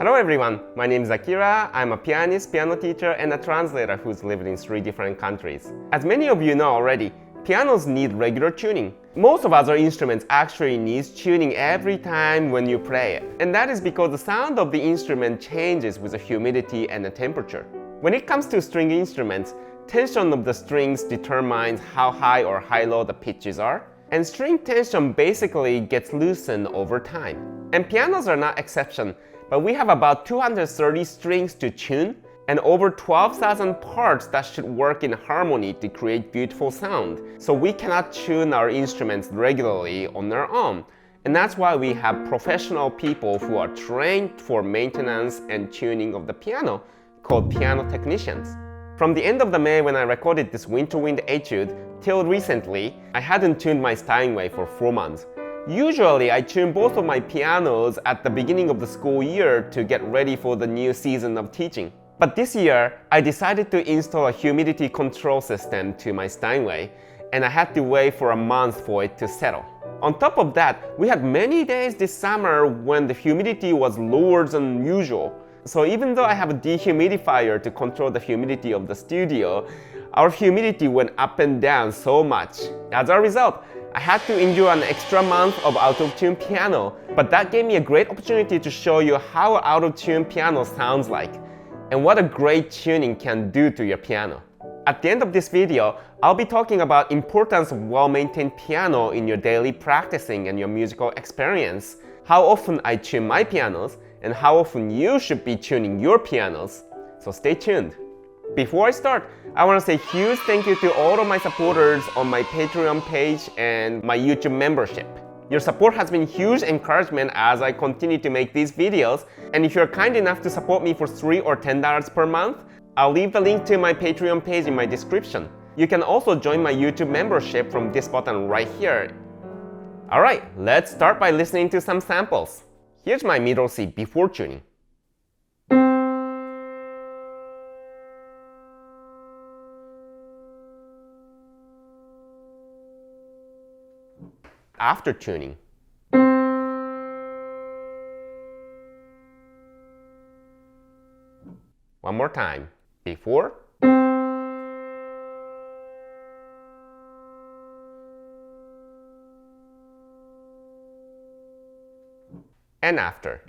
Hello everyone, my name is Akira. I'm a pianist, piano teacher, and a translator who's lived in 3 different countries. As many of you know already, pianos need regular tuning. Most of other instruments actually need tuning every time when you play it. And that is because the sound of the instrument changes with the humidity and the temperature. When it comes to string instruments, tension of the strings determines how high or high-low the pitches are. And string tension basically gets loosened over time. And pianos are not exception, but we have about 230 strings to tune and over 12,000 parts that should work in harmony to create beautiful sound. So we cannot tune our instruments regularly on their own. And that's why we have professional people who are trained for maintenance and tuning of the piano, called piano technicians. From the end of the May when I recorded this Winter Wind Etude till recently, I hadn't tuned my Steinway for 4 months. Usually I tune both of my pianos at the beginning of the school year to get ready for the new season of teaching. But this year, I decided to install a humidity control system to my Steinway, and I had to wait for a month for it to settle. On top of that, we had many days this summer when the humidity was lower than usual. So even though I have a dehumidifier to control the humidity of the studio, our humidity went up and down so much. As a result, I had to endure an extra month of out-of-tune piano, but that gave me a great opportunity to show you how out-of-tune piano sounds like, and what a great tuning can do to your piano. At the end of this video, I'll be talking about importance of well-maintained piano in your daily practicing and your musical experience, how often I tune my pianos, and how often you should be tuning your pianos. So stay tuned. Before I start, I want to say a huge thank you to all of my supporters on my Patreon page and my YouTube membership. Your support has been huge encouragement as I continue to make these videos, and if you're kind enough to support me for $3 or $10 per month, I'll leave the link to my Patreon page in my description. You can also join my YouTube membership from this button right here. Alright, let's start by listening to some samples. Here's my middle C before tuning. After tuning. One more time. Before. And after.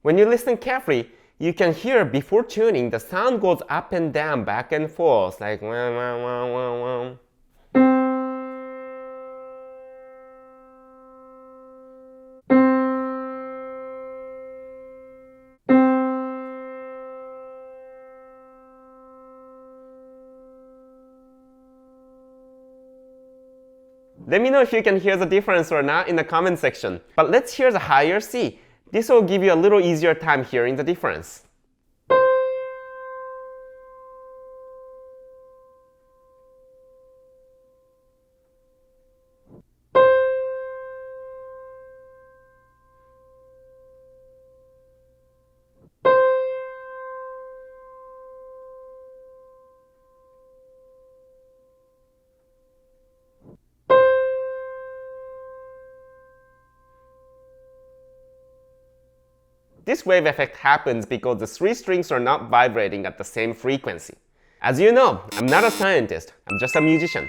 When you listen carefully, you can hear before tuning the sound goes up and down, back and forth, like wah, wah, wah, wah, wah. Let me know if you can hear the difference or not in the comment section. But let's hear the higher C. This will give you a little easier time hearing the difference. This wave effect happens because the 3 strings are not vibrating at the same frequency. As you know, I'm not a scientist, I'm just a musician.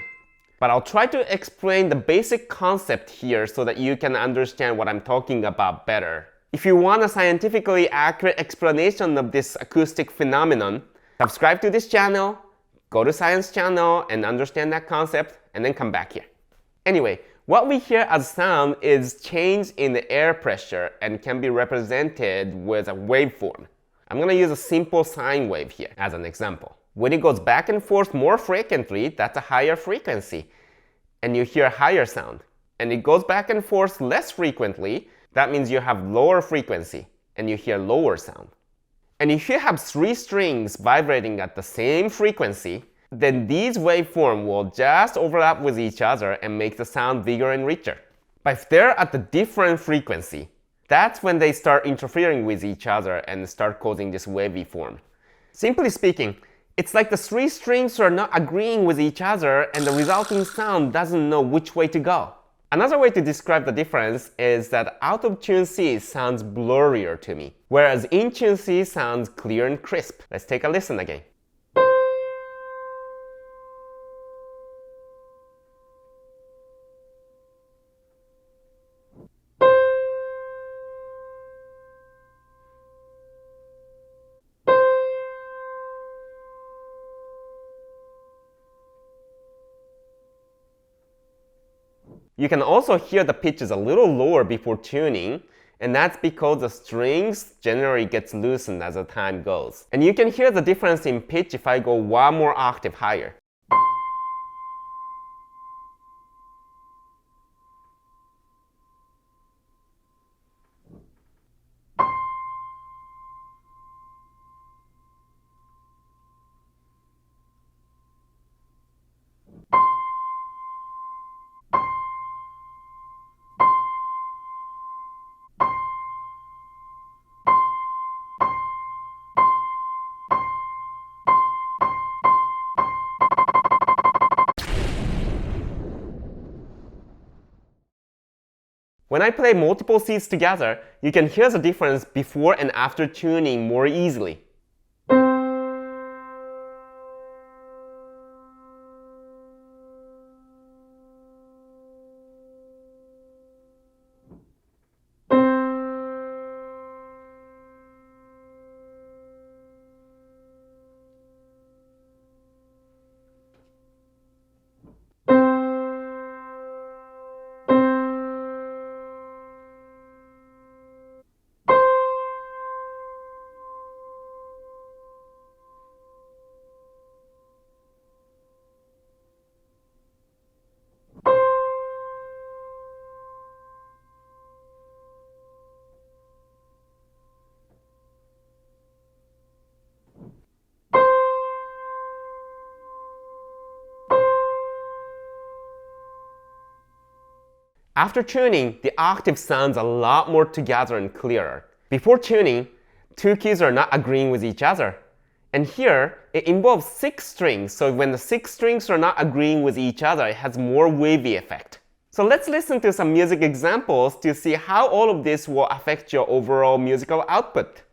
But I'll try to explain the basic concept here so that you can understand what I'm talking about better. If you want a scientifically accurate explanation of this acoustic phenomenon, subscribe to this channel, go to Science channel and understand that concept, and then come back here. Anyway, what we hear as sound is change in the air pressure and can be represented with a waveform. I'm going to use a simple sine wave here as an example. When it goes back and forth more frequently, that's a higher frequency, and you hear higher sound. And it goes back and forth less frequently, that means you have lower frequency, and you hear lower sound. And if you have 3 strings vibrating at the same frequency, then these waveforms will just overlap with each other and make the sound bigger and richer. But if they're at a different frequency, that's when they start interfering with each other and start causing this wavy form. Simply speaking, it's like the 3 strings are not agreeing with each other and the resulting sound doesn't know which way to go. Another way to describe the difference is that out-of-tune C sounds blurrier to me, whereas in-tune C sounds clear and crisp. Let's take a listen again. You can also hear the pitch is a little lower before tuning, and that's because the strings generally gets loosened as the time goes. And you can hear the difference in pitch if I go one more octave higher. When I play multiple Cs together, you can hear the difference before and after tuning more easily. After tuning, the octave sounds a lot more together and clearer. Before tuning, two keys are not agreeing with each other. And here, it involves 6 strings, so when the 6 strings are not agreeing with each other, it has more wavy effect. So let's listen to some music examples to see how all of this will affect your overall musical output.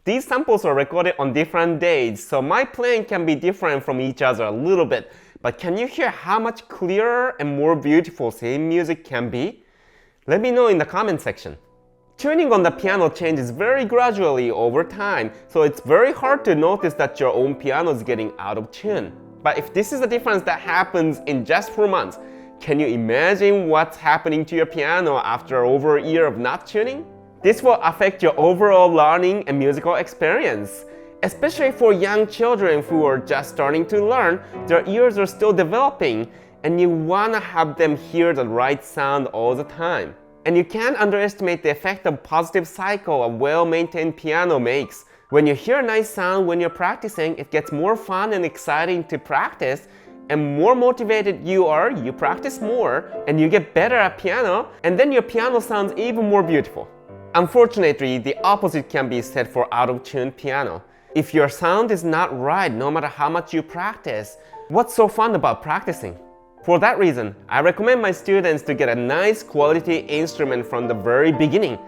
These samples are recorded on different days, so my playing can be different from each other a little bit. But can you hear how much clearer and more beautiful same music can be? Let me know in the comment section. Tuning on the piano changes very gradually over time, so it's very hard to notice that your own piano is getting out of tune. But if this is a difference that happens in just 4 months, can you imagine what's happening to your piano after over a year of not tuning? This will affect your overall learning and musical experience. Especially for young children who are just starting to learn, their ears are still developing, and you want to have them hear the right sound all the time. And you can't underestimate the effect of positive cycle a well-maintained piano makes. When you hear a nice sound when you're practicing, it gets more fun and exciting to practice, and more motivated you are, you practice more, and you get better at piano, and then your piano sounds even more beautiful. Unfortunately, the opposite can be said for out-of-tune piano. If your sound is not right, no matter how much you practice, what's so fun about practicing? For that reason, I recommend my students to get a nice quality instrument from the very beginning.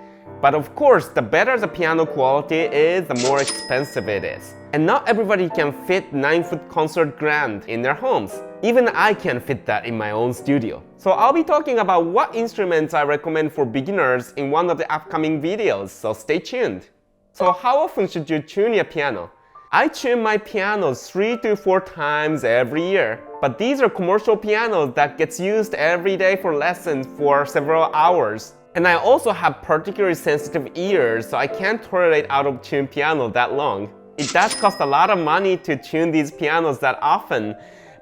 But of course, the better the piano quality is, the more expensive it is. And not everybody can fit 9-foot concert grand in their homes. Even I can't fit that in my own studio. So I'll be talking about what instruments I recommend for beginners in one of the upcoming videos, so stay tuned. So how often should you tune your piano? I tune my pianos 3 to 4 times every year. But these are commercial pianos that gets used every day for lessons for several hours. And I also have particularly sensitive ears, so I can't tolerate out-of-tune piano that long. It does cost a lot of money to tune these pianos that often,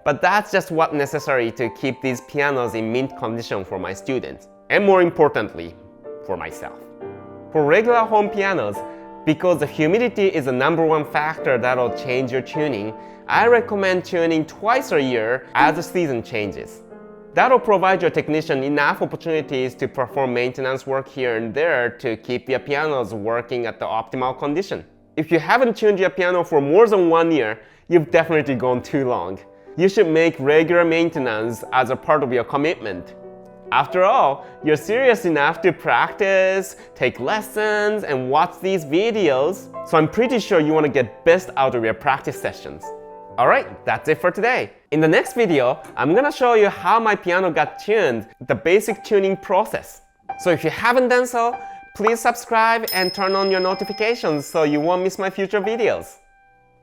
but that's just what's necessary to keep these pianos in mint condition for my students, and more importantly, for myself. For regular home pianos, because the humidity is the #1 factor that'll change your tuning, I recommend tuning twice a year as the season changes. That'll provide your technician enough opportunities to perform maintenance work here and there to keep your pianos working at the optimal condition. If you haven't tuned your piano for more than 1 year, you've definitely gone too long. You should make regular maintenance as a part of your commitment. After all, you're serious enough to practice, take lessons, and watch these videos, so I'm pretty sure you want to get best out of your practice sessions. Alright, that's it for today. In the next video, I'm gonna show you how my piano got tuned, the basic tuning process. So if you haven't done so, please subscribe and turn on your notifications so you won't miss my future videos.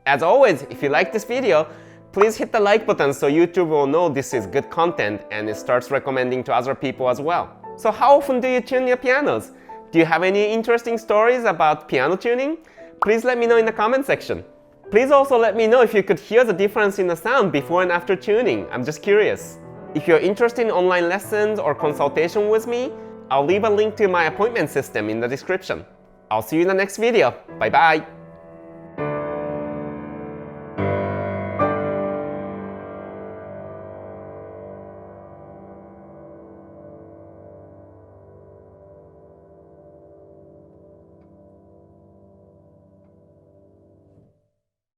As always, if you like this video, please hit the like button so YouTube will know this is good content and it starts recommending to other people as well. So how often do you tune your pianos? Do you have any interesting stories about piano tuning? Please let me know in the comment section. Please also let me know if you could hear the difference in the sound before and after tuning. I'm just curious. If you're interested in online lessons or consultation with me, I'll leave a link to my appointment system in the description. I'll see you in the next video. Bye bye.